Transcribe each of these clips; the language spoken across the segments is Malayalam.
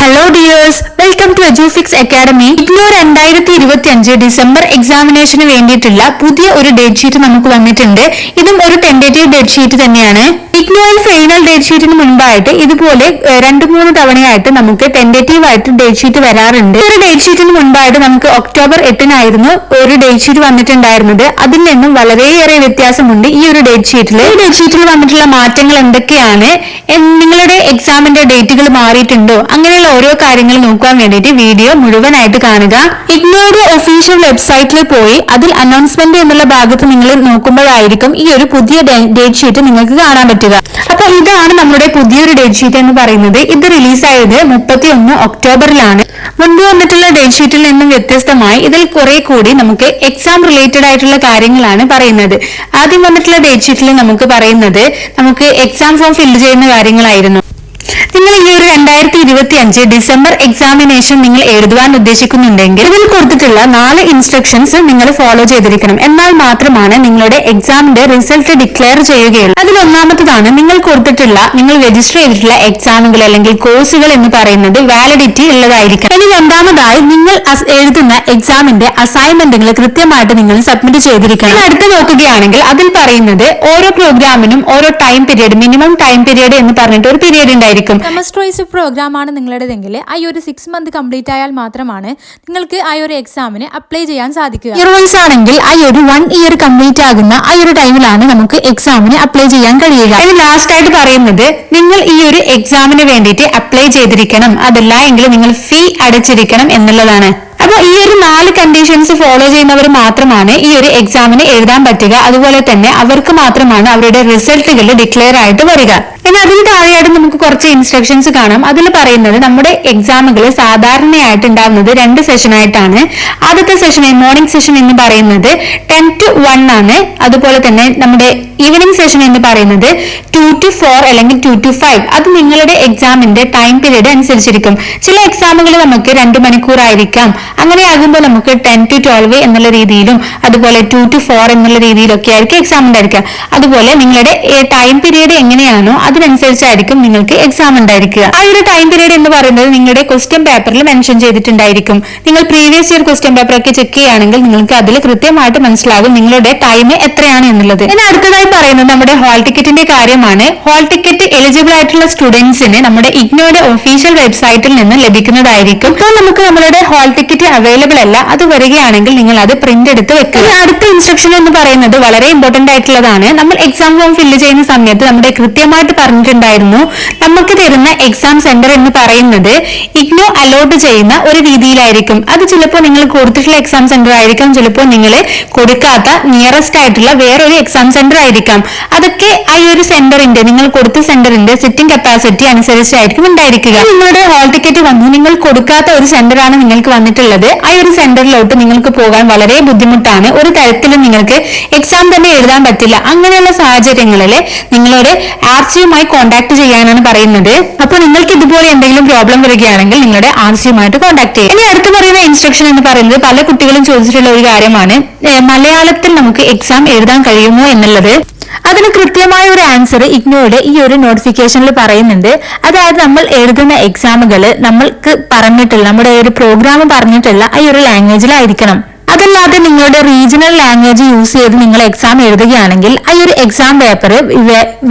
Hello dears, welcome to Edu6 Academy. IGNOU 2025 December എക്സാമിനേഷന് വേണ്ടിയിട്ടുള്ള പുതിയ ഒരു ഡേറ്റ് ഷീറ്റ് നമുക്ക് വന്നിട്ടുണ്ട്. ഇതും ഒരു ടെന്റേറ്റീവ് ഡേറ്റ് ഷീറ്റ് തന്നെയാണ്. IGNOUവിൽ ഫൈനൽ ഡേറ്റ് ഷീറ്റിന് മുൻപായിട്ട് ഇതുപോലെ 2-3 തവണയായിട്ട് നമുക്ക് ടെന്റേറ്റീവ് ആയിട്ട് ഡേറ്റ് ഷീറ്റ് വരാറുണ്ട്. ഒരു ഡേറ്റ് ഷീറ്റിന് മുൻപായിട്ട് നമുക്ക് ഒക്ടോബർ 8-നായിരുന്നു ഒരു ഡേറ്റ് ഷീറ്റ് വന്നിട്ടുണ്ടായിരുന്നത്. അതിൽ നിന്നും വളരെയേറെ വ്യത്യാസമുണ്ട് ഈ ഒരു ഡേറ്റ് ഷീറ്റിൽ. ഈ ഡേറ്റ് ഷീറ്റിൽ വന്നിട്ടുള്ള മാറ്റങ്ങൾ എന്തൊക്കെയാണ്, നിങ്ങളുടെ എക്സാമിന്റെ ഡേറ്റുകൾ മാറിയിട്ടുണ്ടോ, അങ്ങനെയുള്ള ഓരോ കാര്യങ്ങൾ നോക്കാൻ വേണ്ടിയിട്ട് വീഡിയോ മുഴുവനായിട്ട് കാണുക. IGNOUയുടെ ഒഫീഷ്യൽ വെബ്സൈറ്റിൽ പോയി അതിൽ അനൗൺസ്മെന്റ് എന്നുള്ള ഭാഗത്ത് നിങ്ങൾ നോക്കുമ്പോഴായിരിക്കും ഈ ഒരു പുതിയ ഡേറ്റ് ഷീറ്റ് നിങ്ങൾക്ക് കാണാൻ പറ്റുക. അപ്പൊ ഇതാണ് നമ്മുടെ പുതിയൊരു ഡേറ്റ് ഷീറ്റ് എന്ന് പറയുന്നത്. ഇത് റിലീസായത് 31 ഒക്ടോബറിലാണ്. മുൻപ് വന്നിട്ടുള്ള ഡേറ്റ് ഷീറ്റിൽ നിന്നും വ്യത്യസ്തമായി ഇതിൽ കുറെ കൂടി നമുക്ക് എക്സാം റിലേറ്റഡ് ആയിട്ടുള്ള കാര്യങ്ങളാണ് പറയുന്നത്. ആദ്യം വന്നിട്ടുള്ള ഡേറ്റ് ഷീറ്റിൽ നമുക്ക് പറയുന്നത് നമുക്ക് എക്സാം ഫോം ഫില്ല് ചെയ്യുന്ന കാര്യങ്ങളായിരുന്നു. നിങ്ങൾ ഈ ഒരു 2025 ഡിസംബർ എക്സാമിനേഷൻ നിങ്ങൾ എഴുതുവാൻ ഉദ്ദേശിക്കുന്നുണ്ടെങ്കിൽ ഇതിൽ കൊടുത്തിട്ടുള്ള 4 ഇൻസ്ട്രക്ഷൻസ് നിങ്ങൾ ഫോളോ ചെയ്തിരിക്കണം. എന്നാൽ മാത്രമാണ് നിങ്ങളുടെ എക്സാമിന്റെ റിസൾട്ട് ഡിക്ലെയർ ചെയ്യുകയുള്ളൂ. അതിൽ ഒന്നാമത്തതാണ് നിങ്ങൾ കൊടുത്തിട്ടുള്ള നിങ്ങൾ രജിസ്റ്റർ ചെയ്തിട്ടുള്ള എക്സാമുകൾ അല്ലെങ്കിൽ കോഴ്സുകൾ എന്ന് പറയുന്നത് വാലിഡിറ്റി ഉള്ളതായിരിക്കണം. ഇനി രണ്ടാമതായി നിങ്ങൾ എഴുതുന്ന എക്സാമിന്റെ അസൈൻമെന്റുകൾ കൃത്യമായിട്ട് നിങ്ങൾ സബ്മിറ്റ് ചെയ്തിരിക്കണം. അടുത്ത് നോക്കുകയാണെങ്കിൽ അതിൽ പറയുന്നത് ഓരോ പ്രോഗ്രാമിനും ഓരോ time period, minimum time period എന്ന് പറഞ്ഞിട്ട് ഒരു പീരീഡ് ഉണ്ടായിരിക്കും. സെമസ്റ്റർ വൈസ് പ്രോഗ്രാം ആണ് നിങ്ങളുടേതെങ്കിൽ ആ ഒരു 6 മന്ത് കംപ്ലീറ്റ് ആയാൽ മാത്രമാണ് നിങ്ങൾക്ക് ആ ഒരു എക്സാമിന് അപ്ലൈ ചെയ്യാൻ സാധിക്കുക. ഇയർ വൈസ് ആണെങ്കിൽ ആ ഒരു 1 ഇയർ കംപ്ലീറ്റ് ആകുന്ന ആ ഒരു ടൈമിലാണ് നമുക്ക് എക്സാമിന് അപ്ലൈ ചെയ്യാൻ കഴിയുക. ഇനി ലാസ്റ്റ് ആയിട്ട് പറയുന്നത് നിങ്ങൾ ഈ ഒരു എക്സാമിന് വേണ്ടിയിട്ട് അപ്ലൈ ചെയ്തിരിക്കണം, അതല്ല എങ്കിൽ നിങ്ങൾ ഫീ അടച്ചിരിക്കണം എന്നുള്ളതാണ്. അപ്പൊ ഈ ഒരു 4 കണ്ടീഷൻസ് ഫോളോ ചെയ്യുന്നവർ മാത്രമാണ് ഈ ഒരു എക്സാമിന് എഴുതാൻ പറ്റുക. അതുപോലെ തന്നെ അവർക്ക് മാത്രമാണ് അവരുടെ റിസൾട്ടുകൾ ഡിക്ലെയർ ആയിട്ട് വരിക. ഇനി അതിന് താഴെയായിട്ട് നമുക്ക് കുറച്ച് ഇൻസ്ട്രക്ഷൻസ് കാണാം. അതിൽ പറയുന്നത് നമ്മുടെ എക്സാമുകൾ സാധാരണയായിട്ട് ഉണ്ടാകുന്നത് 2 സെഷൻ ആയിട്ടാണ്. ആദ്യത്തെ സെഷൻ മോർണിംഗ് സെഷൻ എന്ന് പറയുന്നത് 10 to 1 ആണ്. അതുപോലെ തന്നെ നമ്മുടെ ഈവനിങ് സെഷൻ എന്ന് പറയുന്നത് 2 to 4 അല്ലെങ്കിൽ 2 to 5. അത് നിങ്ങളുടെ എക്സാമിന്റെ ടൈം പീരീഡ് അനുസരിച്ചിരിക്കും. ചില എക്സാമുകൾ നമുക്ക് 2 മണിക്കൂർ ആയിരിക്കാം. അങ്ങനെ ആകുമ്പോൾ നമുക്ക് 10 to 12 എന്നുള്ള രീതിയിലും അതുപോലെ 2 to 4 എന്നുള്ള രീതിയിലൊക്കെ ആയിരിക്കും എക്സാം ഉണ്ടായിരിക്കുക. അതുപോലെ നിങ്ങളുടെ ടൈം പീരീഡ് എങ്ങനെയാണോ അതിനനുസരിച്ചായിരിക്കും നിങ്ങൾക്ക് എക്സാം ഉണ്ടായിരിക്കുക. ആ ഒരു ടൈം പീരീഡ് എന്ന് പറയുന്നത് നിങ്ങളുടെ ക്വസ്റ്റ്യൻ പേപ്പറിൽ മെൻഷൻ ചെയ്തിട്ടുണ്ടായിരിക്കും. നിങ്ങൾ പ്രീവിയസ് ഇയർ ക്വസ്റ്റ്യൻ പേപ്പർ ഒക്കെ ചെക്ക് ചെയ്യുകയാണെങ്കിൽ നിങ്ങൾക്ക് അതിൽ കൃത്യമായിട്ട് മനസ്സിലാകും നിങ്ങളുടെ ടൈം എത്രയാണ് എന്നുള്ളത്. ഇനി അടുത്തതായി പറയുന്നത് നമ്മുടെ ഹാൾ ടിക്കറ്റിന്റെ കാര്യമാണ്. ഹാൾ ടിക്കറ്റ് എലിജിബിൾ ആയിട്ടുള്ള സ്റ്റുഡൻസിന് നമ്മുടെ IGNOUയുടെ ഒഫീഷ്യൽ വെബ്സൈറ്റിൽ നിന്ന് ലഭിക്കുന്നതായിരിക്കും. ഇപ്പോൾ നമുക്ക് നമ്മുടെ ഹാൾ ടിക്കറ്റ് അവൈലബിൾ അല്ല. അത് വരികയാണെങ്കിൽ നിങ്ങൾ അത് പ്രിന്റ് എടുത്ത് വെക്കുക. അടുത്ത ഇൻസ്ട്രക്ഷൻ എന്ന് പറയുന്നത് വളരെ ഇമ്പോർട്ടന്റ് ആയിട്ടുള്ളതാണ്. നമ്മൾ എക്സാം ഫോം ഫില്ല് ചെയ്യുന്ന സമയത്ത് നമ്മുടെ കൃത്യമായിട്ട് പറഞ്ഞിട്ടുണ്ടായിരുന്നു നമുക്ക് തരുന്ന എക്സാം സെന്റർ എന്ന് പറയുന്നത് IGNOU അലോട്ട് ചെയ്യുന്ന ഒരു രീതിയിലായിരിക്കും. അത് ചിലപ്പോൾ നിങ്ങൾ കൊടുത്തിട്ടുള്ള എക്സാം സെന്റർ ആയിരിക്കാം, ചിലപ്പോൾ നിങ്ങൾ കൊടുക്കാത്ത നിയറസ്റ്റ് ആയിട്ടുള്ള വേറൊരു എക്സാം സെന്റർ ആയിരിക്കാം. അതൊക്കെ ആ ഒരു സെന്ററിന്റെ നിങ്ങൾ കൊടുത്ത സെന്ററിന്റെ സിറ്റിംഗ് കപ്പാസിറ്റി അനുസരിച്ചായിരിക്കും ഉണ്ടായിരിക്കുക. നിങ്ങളുടെ ഹാൾ ടിക്കറ്റ് വന്നു നിങ്ങൾ കൊടുക്കാത്ത ഒരു സെന്ററാണ് നിങ്ങൾക്ക് വന്നിട്ടുള്ളത്. ആ ഒരു സെന്ററിലോട്ട് നിങ്ങൾക്ക് പോകാൻ വളരെ ബുദ്ധിമുട്ടാണ്. ഒരു തരത്തിലും നിങ്ങൾക്ക് എക്സാം തന്നെ എഴുതാൻ പറ്റില്ല. അങ്ങനെയുള്ള സാഹചര്യങ്ങളിൽ നിങ്ങളുടെ RCയുമായി കോൺടാക്ട് ചെയ്യാനാണ് പറയുന്നത്. അപ്പൊ നിങ്ങൾക്ക് ഇതുപോലെ എന്തെങ്കിലും പ്രോബ്ലം വരികയാണെങ്കിൽ നിങ്ങളുടെ RCയുമായിട്ട് കോൺടാക്ട് ചെയ്യുക. ഇനി അടുത്ത് പറയുന്ന ഇൻസ്ട്രക്ഷൻ എന്ന് പറയുന്നത് പല കുട്ടികളും ചോദിച്ചിട്ടുള്ള ഒരു കാര്യമാണ്, മലയാളത്തിൽ നമുക്ക് എക്സാം എഴുതാൻ കഴിയുമോ എന്നുള്ളത്. അതിന് കൃത്യമായ ഒരു ആൻസർ IGNOUയുടെ ഈ ഒരു നോട്ടിഫിക്കേഷനിൽ പറയുന്നുണ്ട്. അതായത് നമ്മൾ എഴുതുന്ന എക്സാമുകൾ നമ്മൾക്ക് പറഞ്ഞിട്ടുള്ള നമ്മുടെ ഒരു പ്രോഗ്രാം പറഞ്ഞിട്ടുള്ള ഈ ഒരു ലാംഗ്വേജിലായിരിക്കണം. അതല്ലാതെ നിങ്ങളുടെ റീജിയണൽ ലാംഗ്വേജ് യൂസ് ചെയ്ത് നിങ്ങൾ എക്സാം എഴുതുകയാണെങ്കിൽ ഈ ഒരു എക്സാം പേപ്പർ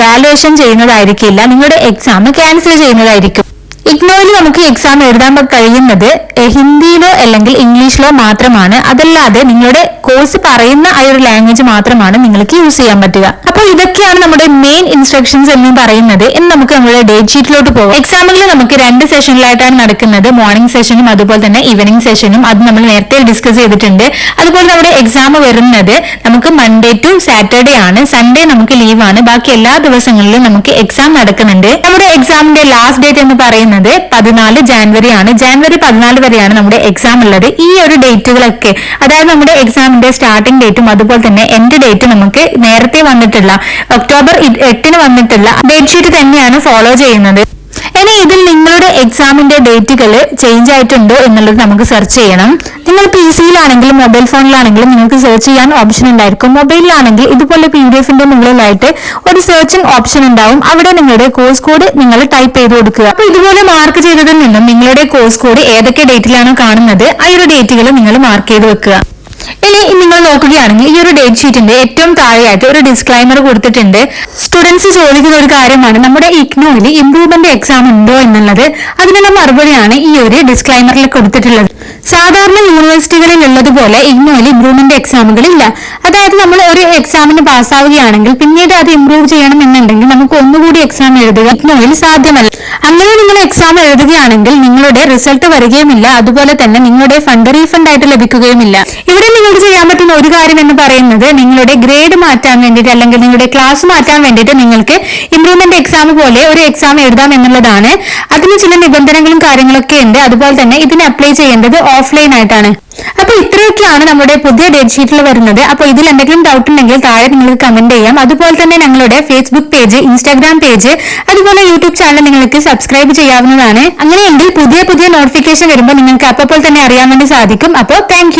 വാലുവേഷൻ ചെയ്യുന്നതായിരിക്കില്ല, നിങ്ങളുടെ എക്സാം ക്യാൻസൽ ചെയ്യുന്നതായിരിക്കും. IGNOUയിൽ നമുക്ക് എക്സാം എഴുതാൻ കഴിയുന്നത് ഹിന്ദിയിലോ അല്ലെങ്കിൽ ഇംഗ്ലീഷിലോ മാത്രമാണ്. അതല്ലാതെ നിങ്ങളുടെ കോഴ്സ് പറയുന്ന ആ ഒരു ലാംഗ്വേജ് മാത്രമാണ് നിങ്ങൾക്ക് യൂസ് ചെയ്യാൻ പറ്റുക. അപ്പോൾ ഇതൊക്കെയാണ് നമ്മുടെ മെയിൻ ഇൻസ്ട്രക്ഷൻസ് എന്ന് പറയുന്നത്. ഇനി നമുക്ക് നമ്മുടെ ഡേറ്റ് ഷീറ്റിലോട്ട് പോകാം. എക്സാമുകൾ നമുക്ക് 2 സെഷനിലായിട്ടാണ് നടക്കുന്നത്. മോർണിംഗ് സെഷനും അതുപോലെ തന്നെ ഈവനിംഗ് സെഷനും. അത് നമ്മൾ നേരത്തെ ഡിസ്കസ് ചെയ്തിട്ടുണ്ട്. അതുപോലെ നമ്മുടെ എക്സാം വരുന്നത് നമുക്ക് മൺഡേ ടു സാറ്റർഡേ ആണ്. സൺഡേ നമുക്ക് ലീവാണ്. ബാക്കി എല്ലാ ദിവസങ്ങളിലും നമുക്ക് എക്സാം നടക്കുന്നുണ്ട്. നമ്മുടെ എക്സാമിന്റെ ലാസ്റ്റ് ഡേറ്റ് എന്ന് പറയുന്നത് 14 ജാനുവരി ആണ്. ജാനുവരി 14 വരെയാണ് നമ്മുടെ എക്സാം ഉള്ളത്. ഈ ഒരു ഡേറ്റുകളൊക്കെ അതായത് നമ്മുടെ എക്സാമിന്റെ സ്റ്റാർട്ടിംഗ് ഡേറ്റും അതുപോലെ തന്നെ എൻഡ് ഡേറ്റ് നമുക്ക് നേരത്തെ വന്നിട്ടുള്ള ഒക്ടോബർ 8 വന്നിട്ടുള്ള ഡേറ്റ് ഷീറ്റ് തന്നെയാണ് ഫോളോ ചെയ്യുന്നത്. ഇനി ഇതിൽ നിങ്ങളുടെ എക്സാമിന്റെ ഡേറ്റുകൾ ചേഞ്ച് ആയിട്ടുണ്ടോ എന്നുള്ളത് നമുക്ക് സെർച്ച് ചെയ്യണം. നിങ്ങൾ PC-യിലാണെങ്കിലും മൊബൈൽ ഫോണിലാണെങ്കിലും നിങ്ങൾക്ക് സെർച്ച് ചെയ്യാൻ ഓപ്ഷൻ ഉണ്ടായിരിക്കും. മൊബൈലിലാണെങ്കിൽ ഇതുപോലെ PDF-ന്റെ മുകളിലായിട്ട് ഒരു സെർച്ചിങ് ഓപ്ഷൻ ഉണ്ടാവും. അവിടെ നിങ്ങളുടെ കോഴ്സ് കോഡ് നിങ്ങൾ ടൈപ്പ് ചെയ്ത് കൊടുക്കുക. അപ്പൊ ഇതുപോലെ മാർക്ക് ചെയ്തതിൽ നിന്നും നിങ്ങളുടെ കോഴ്സ് കോഡ് ഏതൊക്കെ ഡേറ്റിലാണോ കാണുന്നത് ആ ഒരു ഡേറ്റുകൾ നിങ്ങൾ മാർക്ക് ചെയ്ത് വെക്കുക. ഇനി നിങ്ങൾ നോക്കുകയാണെങ്കിൽ ഈ ഒരു ഡേറ്റ് ഷീറ്റിന്റെ ഏറ്റവും താഴെയായിട്ട് ഒരു ഡിസ്ക്ലൈമർ കൊടുത്തിട്ടുണ്ട്. സ്റ്റുഡൻസ് ചോദിക്കുന്ന ഒരു കാര്യമാണ്, നമ്മുടെ ഇഗ്നോയിൽ ഇംപ്രൂവ്മെന്റ് എക്സാം ഉണ്ടോ എന്നുള്ളത്. അതിനുള്ള മറുപടിയാണ് ഈ ഒരു ഡിസ്ക്ലൈമറിൽ കൊടുത്തിട്ടുള്ളത്. സാധാരണ യൂണിവേഴ്സിറ്റികളിൽ ഉള്ളതുപോലെ ഇഗ്നോയിൽ ഇംപ്രൂവ്മെന്റ് എക്സാമുകളില്ല. അതായത് നമ്മൾ ഒരു എക്സാമിന് പാസ്സാവുകയാണെങ്കിൽ പിന്നീട് അത് ഇംപ്രൂവ് ചെയ്യണം എന്നുണ്ടെങ്കിൽ നമുക്ക് ഒന്നുകൂടി എക്സാം എഴുതുക ഇഗ്നോയിൽ സാധ്യമല്ല. അങ്ങനെ നിങ്ങൾ എക്സാം എഴുതുകയാണെങ്കിൽ നിങ്ങളുടെ റിസൾട്ട് വരികയുമില്ല, അതുപോലെ തന്നെ നിങ്ങളുടെ ഫണ്ട് റീഫണ്ട് ആയിട്ട് ലഭിക്കുകയുമില്ല. ഇവിടെ നിങ്ങൾക്ക് ചെയ്യാൻ പറ്റുന്ന ഒരു കാര്യം എന്ന് പറയുന്നത് നിങ്ങളുടെ ഗ്രേഡ് മാറ്റാൻ വേണ്ടിയിട്ട് അല്ലെങ്കിൽ നിങ്ങളുടെ ക്ലാസ് മാറ്റാൻ വേണ്ടിയിട്ട് നിങ്ങൾക്ക് ഇംപ്രൂവ്മെന്റ് എക്സാം പോലെ ഒരു എക്സാം എഴുതാം എന്നുള്ളതാണ്. അതിന് ചില നിബന്ധനകളും കാര്യങ്ങളൊക്കെ ഉണ്ട്. അതുപോലെ തന്നെ ഇതിന് അപ്ലൈ ചെയ്യേണ്ടത് ഓഫ്ലൈൻ ആയിട്ടാണ്. അപ്പൊ ഇത്രയൊക്കെയാണ് നമ്മുടെ പുതിയ ഡേറ്റ് ഷീറ്റിൽ വരുന്നത്. അപ്പൊ ഇതിൽ എന്തെങ്കിലും ഡൗട്ട് ഉണ്ടെങ്കിൽ താഴെ നിങ്ങൾക്ക് കമന്റ് ചെയ്യാം. അതുപോലെ തന്നെ ഞങ്ങളുടെ ഫേസ്ബുക്ക് പേജ്, ഇൻസ്റ്റാഗ്രാം പേജ്, അതുപോലെ യൂട്യൂബ് ചാനൽ നിങ്ങൾക്ക് സബ്സ്ക്രൈബ് ചെയ്യാവുന്നതാണ്. അങ്ങനെയെങ്കിൽ പുതിയ നോട്ടിഫിക്കേഷൻ വരുമ്പോൾ നിങ്ങൾക്ക് അപ്പോൾ തന്നെ അറിയാൻ വേണ്ടി സാധിക്കും. അപ്പോൾ താങ്ക്